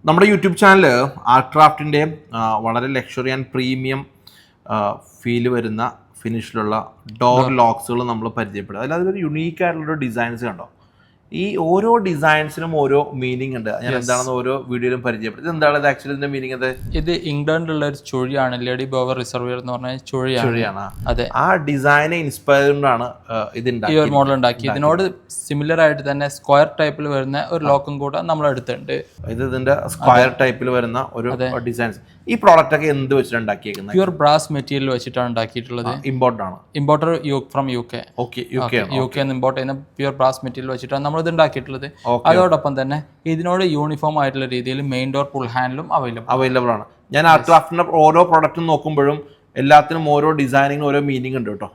നമ്മുടെ YouTube channel ആർട്ട്ക്രാഫ്റ്റിൻ്റെ വളരെ luxury and premium feel വരുന്ന ഫിനിഷിലുള്ള ഡോർ ലോക്സുകൾ നമ്മൾ പരിചയപ്പെടും. അതിൽ അതിലൊരു യുണീക്ക് ആയിട്ടുള്ളൊരു ഡിസൈൻസ് കണ്ടോ. ഈ ഓരോ ഡിസൈൻസിനും ഓരോ മീനിങ് ഉണ്ട്. ഞാൻ എന്താണെന്ന് ഓരോ വീഡിയോയിലും പരിചയപ്പെടും. ഇത് എന്താണ് ആക്ച്വലി ഇതിന്റെ മീനിങ്? ഇത് ഇംഗ്ലണ്ടിലുള്ള ഒരു ചുഴിയാണ്, ലേഡി ബോവർ റിസർവിയർ എന്ന് പറഞ്ഞ ചുഴിയാണ്. അതെ, ആ ഡിസൈനെ ഇൻസ്പയർഡ് ആണ് ഈ ഒരു മോഡൽ ഉണ്ടാക്കി. ഇതിനോട് സിമിലർ ആയിട്ട് തന്നെ സ്ക്വയർ ടൈപ്പിൽ വരുന്ന ഒരു ലോക്കും കൂടെ നമ്മൾ എടുത്തിട്ടുണ്ട്. ഇതിന്റെ സ്ക്വയർ ടൈപ്പിൽ വരുന്ന ഒരു ഡിസൈൻസ്. ഈ പ്രോഡക്റ്റ് ഒക്കെ എന്ത് വെച്ചിട്ടാണ് ഉണ്ടാക്കിയേക്കുന്നത്? പ്യൂർ ബ്രാസ് മെറ്റീരിയൽ വെച്ചിട്ടാണ് ഉണ്ടാക്കിയിട്ടുള്ളത്. ഇമ്പോർട്ട് ആണ്. Importer from UK. UK import ചെയ്യുന്ന പ്യൂർ ബ്രാസ് മെറ്റീരിയൽ വെച്ചിട്ടാണ് നമ്മൾ ഇത് ഉണ്ടാക്കിയിട്ടുള്ളത്. അതോടൊപ്പം തന്നെ ഇതിനോട് യൂണിഫോം ആയിട്ടുള്ള രീതിയിൽ മെയിൻ ഡോർ പുൾ ഹാൻഡിലും അവൈലബിൾ ആണ്. ഞാൻ ആർട്ട്ക്രാഫ്റ്റിന്റെ ഓരോ പ്രോഡക്റ്റും നോക്കുമ്പോഴും എല്ലാത്തിനും ഓരോ ഡിസൈനിങ്ങിനും ഓരോ മീനിങ് ഉണ്ട് കേട്ടോ.